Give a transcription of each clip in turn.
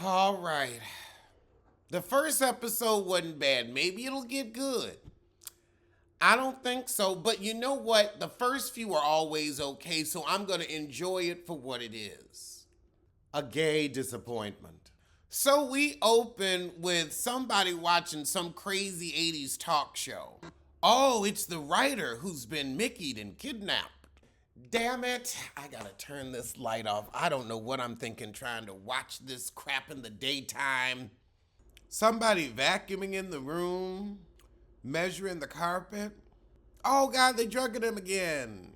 All right. The first episode wasn't bad. Maybe it'll get good. I don't think so, but you know what? The first few are always okay, so I'm going to enjoy it for what it is. A gay disappointment. So we open with somebody watching some crazy 80s talk show. Oh, it's the writer who's been Mickeyed and kidnapped. Damn it, I gotta turn this light off. I don't know what I'm thinking trying to watch this crap in the daytime. Somebody vacuuming in the room, measuring the carpet. Oh God, they drugging him again.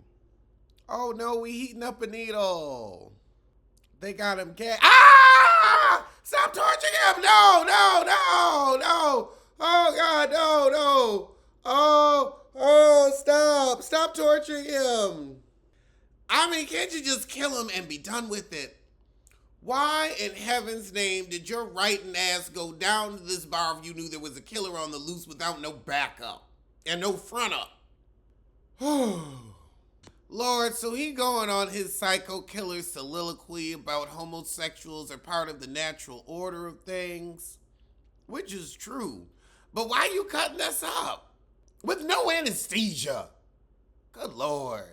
Oh no, we heating up a needle. They got him Ah! Stop torturing him! No, no, no, no! Oh God, no, no! Oh, stop! Stop torturing him! I mean, can't you just kill him and be done with it? Why in heaven's name did your writing ass go down to this bar if you knew there was a killer on the loose without no backup and no front up? Lord, so he going on his psycho killer soliloquy about homosexuals are part of the natural order of things, which is true. But why you cutting us up with no anesthesia? Good Lord.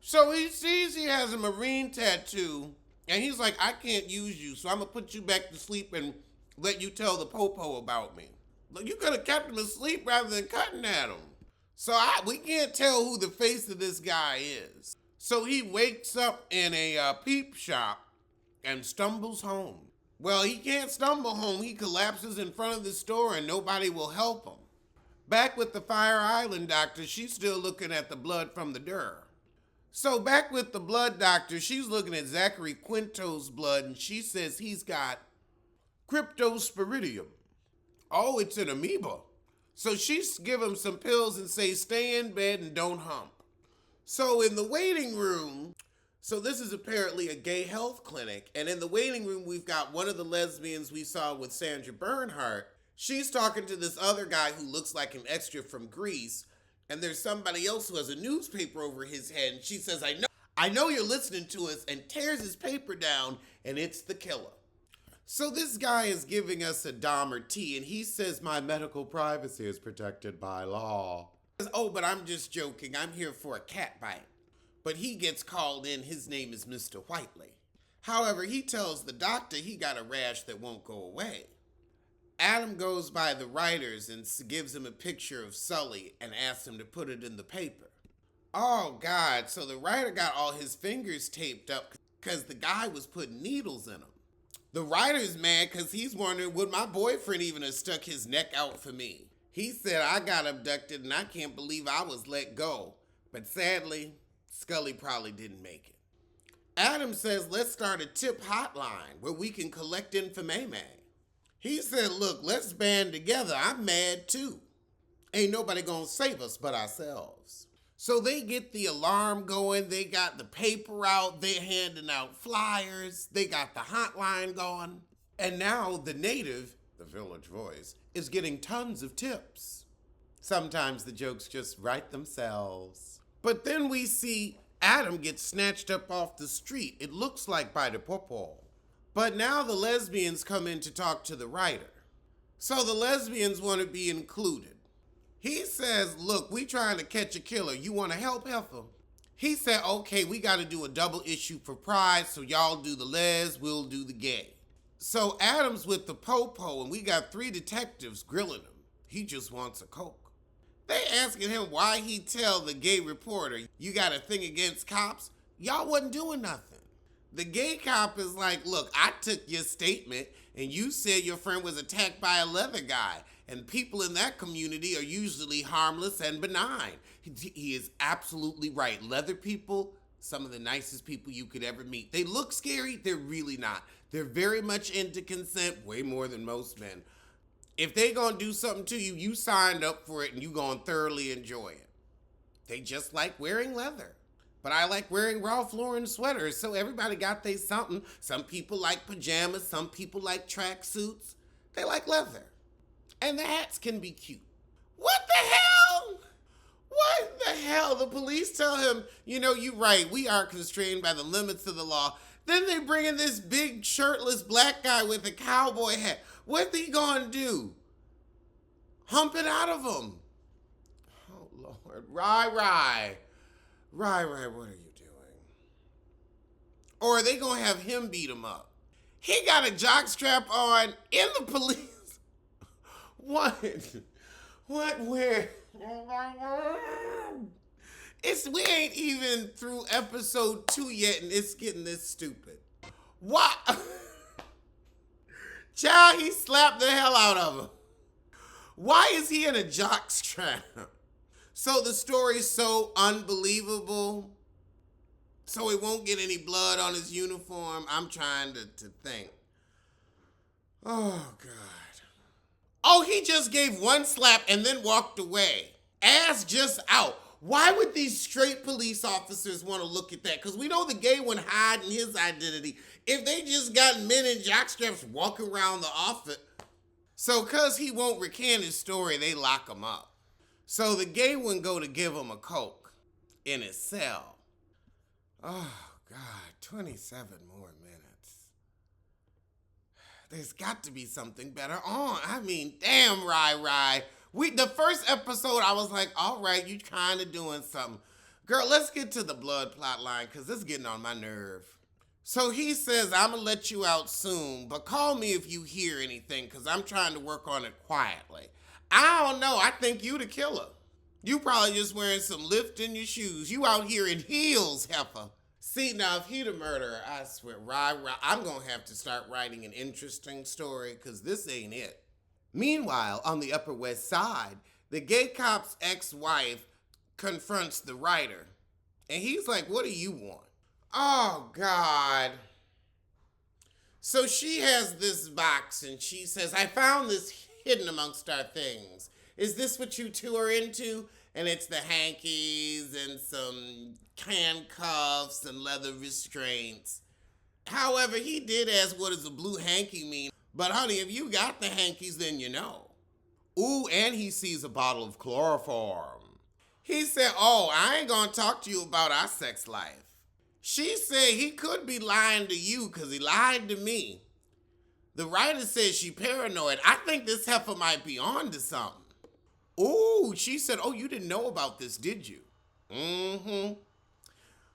So he sees he has a Marine tattoo, and he's like, I can't use you, so I'm going to put you back to sleep and let you tell the popo about me. Look, you could have kept him asleep rather than cutting at him. So we can't tell who the face of this guy is. So he wakes up in a peep shop and stumbles home. Well, he can't stumble home. He collapses in front of the store and nobody will help him. Back with the Fire Island doctor, she's still looking at the blood from the dirt. So back with the blood doctor, she's looking at Zachary Quinto's blood and she says he's got cryptosporidium. Oh, it's an amoeba. So she's give him some pills and say, stay in bed and don't hump. So in the waiting room, so this is apparently a gay health clinic. And in the waiting room, we've got one of the lesbians we saw with Sandra Bernhardt. She's talking to this other guy who looks like an extra from Greece. And there's somebody else who has a newspaper over his head. And she says, I know you're listening to us, and tears his paper down, and it's the killer. So this guy is giving us a Dahmer tea, and he says my medical privacy is protected by law. Oh, but I'm just joking. I'm here for a cat bite. But he gets called in. His name is Mr. Whiteley. However, he tells the doctor he got a rash that won't go away. Adam goes by the writers and gives him a picture of Sully and asks him to put it in the paper. Oh, God. So the writer got all his fingers taped up because the guy was putting needles in them. The writer's mad because he's wondering, would my boyfriend even have stuck his neck out for me? He said, I got abducted and I can't believe I was let go. But sadly, Scully probably didn't make it. Adam says, let's start a tip hotline where we can collect information. He said, look, let's band together. I'm mad too. Ain't nobody gonna save us but ourselves. So they get the alarm going. They got the paper out. They're handing out flyers. They got the hotline going. And now the native, the Village Voice, is getting tons of tips. Sometimes the jokes just write themselves. But then we see Adam get snatched up off the street. It looks like by the popo. But now the lesbians come in to talk to the writer. So the lesbians want to be included. He says, look, we trying to catch a killer. You want to help Heifer? He said, okay, we got to do a double issue for Pride, so y'all do the les, we'll do the gay. So Adam's with the popo, and we got 3 detectives grilling him. He just wants a Coke. They asking him why he tell the gay reporter, you got a thing against cops? Y'all wasn't doing nothing. The gay cop is like, look, I took your statement and you said your friend was attacked by a leather guy. And people in that community are usually harmless and benign. He is absolutely right. Leather people, some of the nicest people you could ever meet. They look scary. They're really not. They're very much into consent, way more than most men. If they gonna do something to you, you signed up for it and you gonna thoroughly enjoy it. They just like wearing leather. But I like wearing Ralph Lauren sweaters, so everybody got their something. Some people like pajamas, some people like tracksuits. They like leather. And the hats can be cute. What the hell? What the hell? The police tell him, you know, you're right. We are constrained by the limits of the law. Then they bring in this big shirtless black guy with a cowboy hat. What he gonna do? Hump it out of him. Oh, Lord. Rai, what are you doing? Or are they gonna have him beat him up? He got a jockstrap on in the police. What? Where? We ain't even through episode 2 yet and it's getting this stupid. What? Child, he slapped the hell out of him. Why is he in a jockstrap? So the story's so unbelievable. So he won't get any blood on his uniform. I'm trying to think. Oh, God. Oh, he just gave one slap and then walked away. Ass just out. Why would these straight police officers want to look at that? Because we know the gay one hiding his identity. If they just got men in jockstraps walking around the office. So because he won't recant his story, they lock him up. So the gay one go to give him a Coke in his cell. Oh, God, 27 more minutes. There's got to be something better on. I mean, damn, Rai. The first episode, I was like, all right, you kind of doing something. Girl, let's get to the blood plot line, because this is getting on my nerve. So he says, I'm going to let you out soon, but call me if you hear anything, because I'm trying to work on it quietly. I don't know. I think you the killer. You probably just wearing some lift in your shoes. You out here in heels, heifer. See, now, if he the murderer, I swear, I'm going to have to start writing an interesting story, because this ain't it. Meanwhile, on the Upper West Side, the gay cop's ex-wife confronts the writer. And he's like, what do you want? Oh, God. So she has this box, and she says, I found this hidden amongst our things. Is this what you two are into? And it's the hankies and some handcuffs and leather restraints. However, he did ask, what does a blue hanky mean? But honey, if you got the hankies, then you know. Ooh, and he sees a bottle of chloroform. He said, oh, I ain't gonna talk to you about our sex life. She said he could be lying to you because he lied to me. The writer says she paranoid. I think this heifer might be on to something. Ooh, she said, oh, you didn't know about this, did you? Mm-hmm.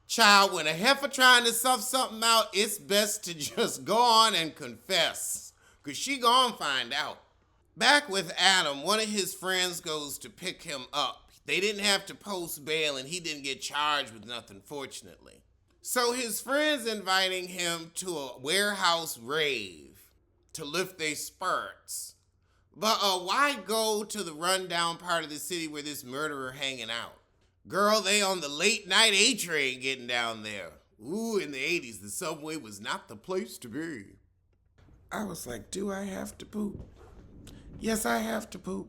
Child, when a heifer trying to suss something out, it's best to just go on and confess, because she gonna find out. Back with Adam, one of his friends goes to pick him up. They didn't have to post bail, and he didn't get charged with nothing, fortunately. So his friend's inviting him to a warehouse rave to lift their spurts. But why go to the rundown part of the city where this murderer hanging out? Girl, they on the late night A train getting down there. Ooh, in the 80s, the subway was not the place to be. I was like, do I have to poop? Yes, I have to poop.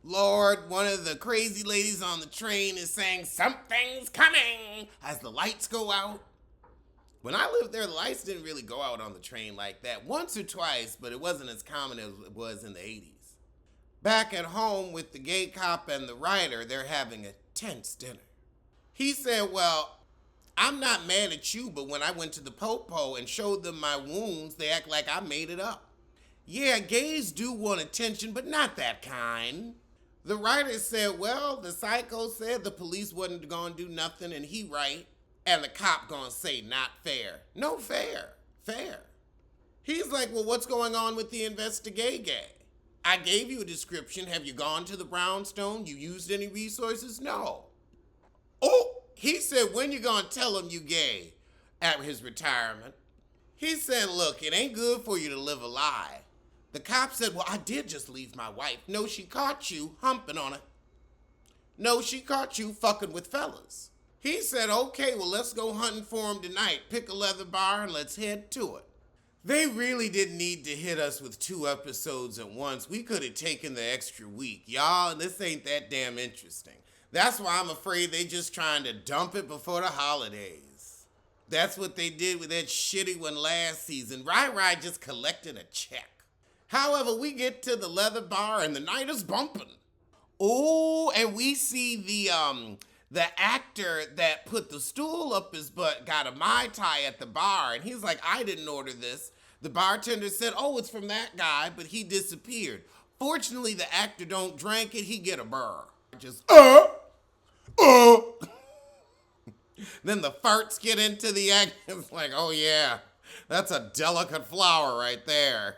Lord, one of the crazy ladies on the train is saying, something's coming, as the lights go out. When I lived there, the lights didn't really go out on the train like that. Once or twice, but it wasn't as common as it was in the 80s. Back at home with the gay cop and the writer, they're having a tense dinner. He said, well, I'm not mad at you, but when I went to the popo and showed them my wounds, they act like I made it up. Yeah, gays do want attention, but not that kind. The writer said, well, the psycho said the police wasn't gonna do nothing, and he right. And the cop gonna say, not fair. No, fair. Fair. He's like, well, what's going on with the investigate gay? I gave you a description. Have you gone to the brownstone? You used any resources? No. Oh, he said, when you gonna tell him you gay at his retirement? He said, look, it ain't good for you to live a lie. The cop said, well, I did just leave my wife. No, she caught you humping on her. No, she caught you fucking with fellas. He said, okay, well, let's go hunting for him tonight. Pick a leather bar and let's head to it. They really didn't need to hit us with 2 episodes at once. We could have taken the extra week. Y'all, this ain't that damn interesting. That's why I'm afraid they just trying to dump it before the holidays. That's what they did with that shitty one last season. Rai just collected a check. However, we get to the leather bar and the night is bumping. Oh, and we see The actor that put the stool up his butt got a Mai Tai at the bar, and he's like, I didn't order this. The bartender said, oh, it's from that guy, but he disappeared. Fortunately, the actor don't drink it, he get a burr. Just, uh. Then the farts get into the act. It's like, oh yeah, that's a delicate flower right there.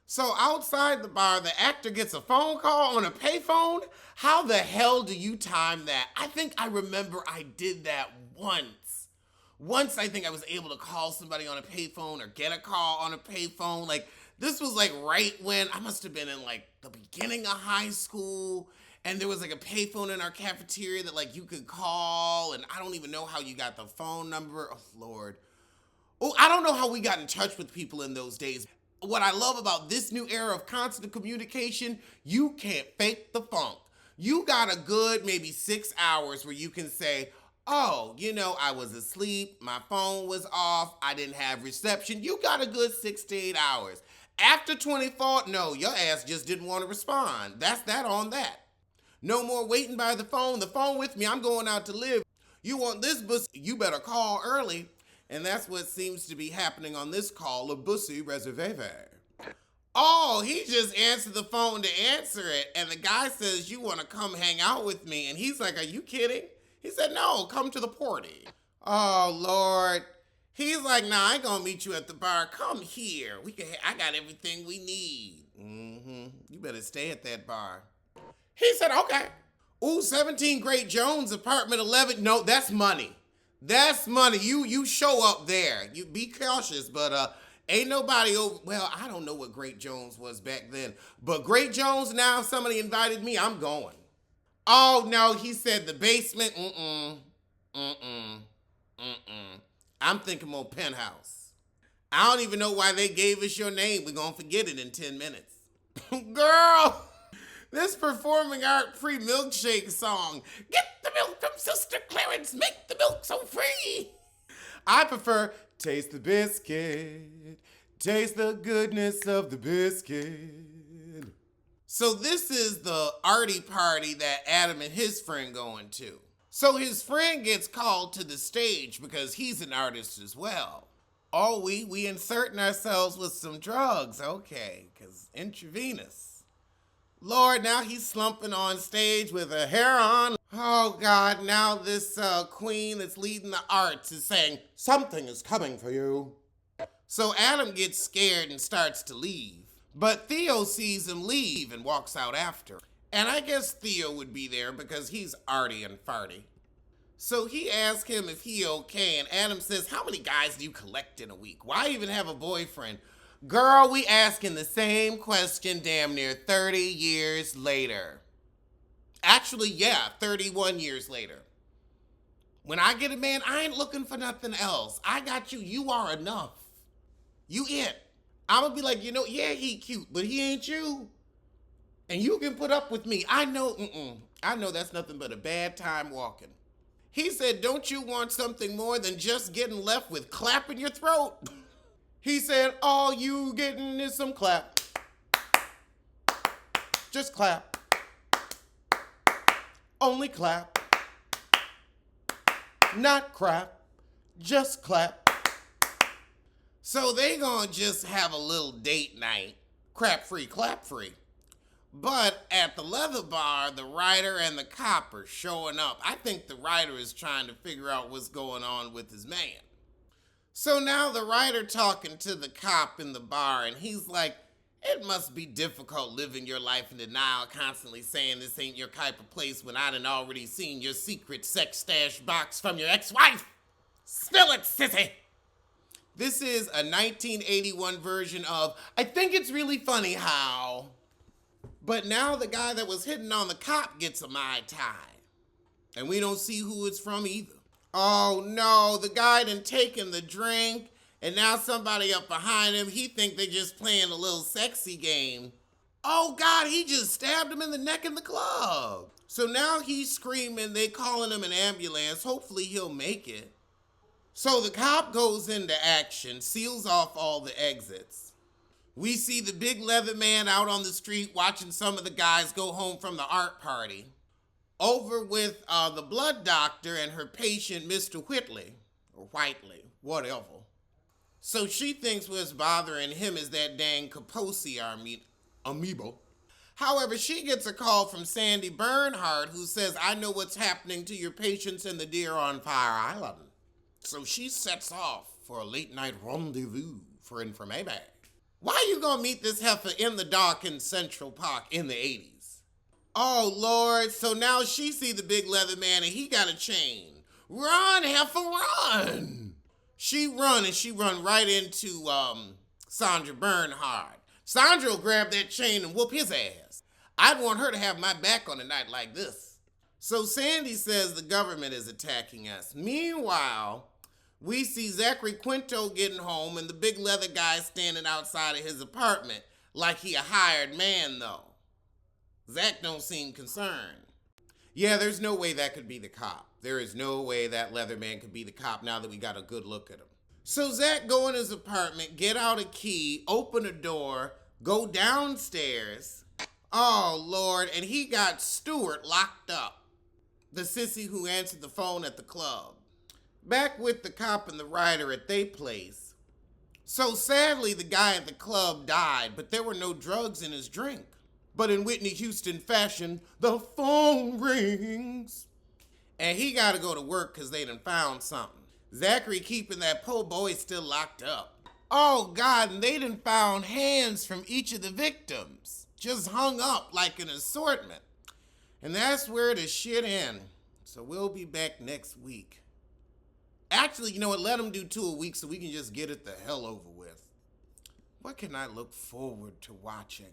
So outside the bar, the actor gets a phone call on a payphone. How the hell do you time that? I think I remember I did that once. Once I think I was able to call somebody on a payphone or get a call on a payphone. Like, this was like right when I must have been in like the beginning of high school. And there was like a payphone in our cafeteria that like you could call. And I don't even know how you got the phone number. Oh, Lord. Oh, I don't know how we got in touch with people in those days. What I love about this new era of constant communication, you can't fake the funk. You got a good maybe 6 hours where you can say, oh, you know, I was asleep, my phone was off, I didn't have reception. You got a good 6 to 8 hours. After 24, no, your ass just didn't want to respond. That's that on that. No more waiting by the phone with me, I'm going out to live. You want this bus, you better call early. And that's what seems to be happening on this call, a bussy reserve. Oh, he just answered the phone to answer it. And the guy says, you want to come hang out with me? And he's like, are you kidding? He said, no, come to the party. Oh, Lord. He's like, nah, I ain't going to meet you at the bar. Come here. I got everything we need. You better stay at that bar. He said, okay. Ooh, 17 Great Jones, apartment 11. No, that's money. That's money. You show up there. You be cautious, but ain't nobody over. Well, I don't know what Great Jones was back then, but Great Jones now, if somebody invited me, I'm going. Oh, no, he said the basement. I'm thinking more penthouse. I don't even know why they gave us your name. We're going to forget it in 10 minutes. Girl, this performing art free milkshake song. Get the milk from Sister Clarence, make the milk so free. I prefer taste the biscuit, taste the goodness of the biscuit. So this is the arty party that Adam and his friend going to. So his friend gets called to the stage because he's an artist as well. Oh, we inserting ourselves with some drugs, okay, because intravenous. Lord, now he's slumping on stage with her hair on. Oh, God, now this queen that's leading the arts is saying, something is coming for you. So Adam gets scared and starts to leave. But Theo sees him leave and walks out after. And I guess Theo would be there because he's arty and farty. So he asks him if he okay, and Adam says, how many guys do you collect in a week? Why even have a boyfriend? Girl, we asking the same question damn near 30 years later. Actually, yeah, 31 years later. When I get a man, I ain't looking for nothing else. I got you. You are enough. You it. I'm going to be like, you know, yeah, he cute, but he ain't you. And you can put up with me. I know that's nothing but a bad time walking. He said, don't you want something more than just getting left with clap in your throat? He said, all you getting is some clap. Just clap. Only clap. Not crap. Just clap. So they gonna just have a little date night. Crap free, clap free. But at the leather bar, the writer and the cop are showing up. I think the writer is trying to figure out what's going on with his man. So now the writer talking to the cop in the bar, and he's like, it must be difficult living your life in denial, constantly saying this ain't your type of place when I done already seen your secret sex stash box from your ex-wife. Spill it, sissy. This is a 1981 version of, I think it's really funny how. But now the guy that was hitting on the cop gets a Mai Tai. And we don't see who it's from either. Oh no, the guy done taken the drink, and now somebody up behind him, he think they just playing a little sexy game. Oh God, he just stabbed him in the neck in the club. So now he's screaming, they calling him an ambulance, hopefully he'll make it. So the cop goes into action, seals off all the exits. We see the big leather man out on the street watching some of the guys go home from the art party. over with the blood doctor and her patient, Mr. Whitley, or Whiteley, whatever. So she thinks what's bothering him is that dang Kaposi amoeba. However, she gets a call from Sandy Bernhardt, who says, I know what's happening to your patients in the Deer on Fire Island. So she sets off for a late night rendezvous for information. Why you gonna meet this heifer in the dark in Central Park in the 80s? Oh, Lord, so now she see the big leather man and he got a chain. Run, heifer, run! She run right into Sandra Bernhardt. Sandra will grab that chain and whoop his ass. I'd want her to have my back on a night like this. So Sandy says the government is attacking us. Meanwhile, we see Zachary Quinto getting home and the big leather guy standing outside of his apartment like he a hired man, though. Zach don't seem concerned. Yeah, there's no way that could be the cop. There is no way that leather man could be the cop now that we got a good look at him. So Zach go in his apartment, get out a key, open a door, go downstairs. Oh, Lord, and he got Stuart locked up. The sissy who answered the phone at the club. Back with the cop and the writer at their place. So sadly, the guy at the club died, but there were no drugs in his drink. But in Whitney Houston fashion, the phone rings. And he got to go to work because they done found something. Zachary keeping that po' boy still locked up. Oh, God, and they done found hands from each of the victims. Just hung up like an assortment. And that's where the shit ends. So we'll be back next week. Actually, you know what? Let them do 2 a week so we can just get it the hell over with. What can I look forward to watching?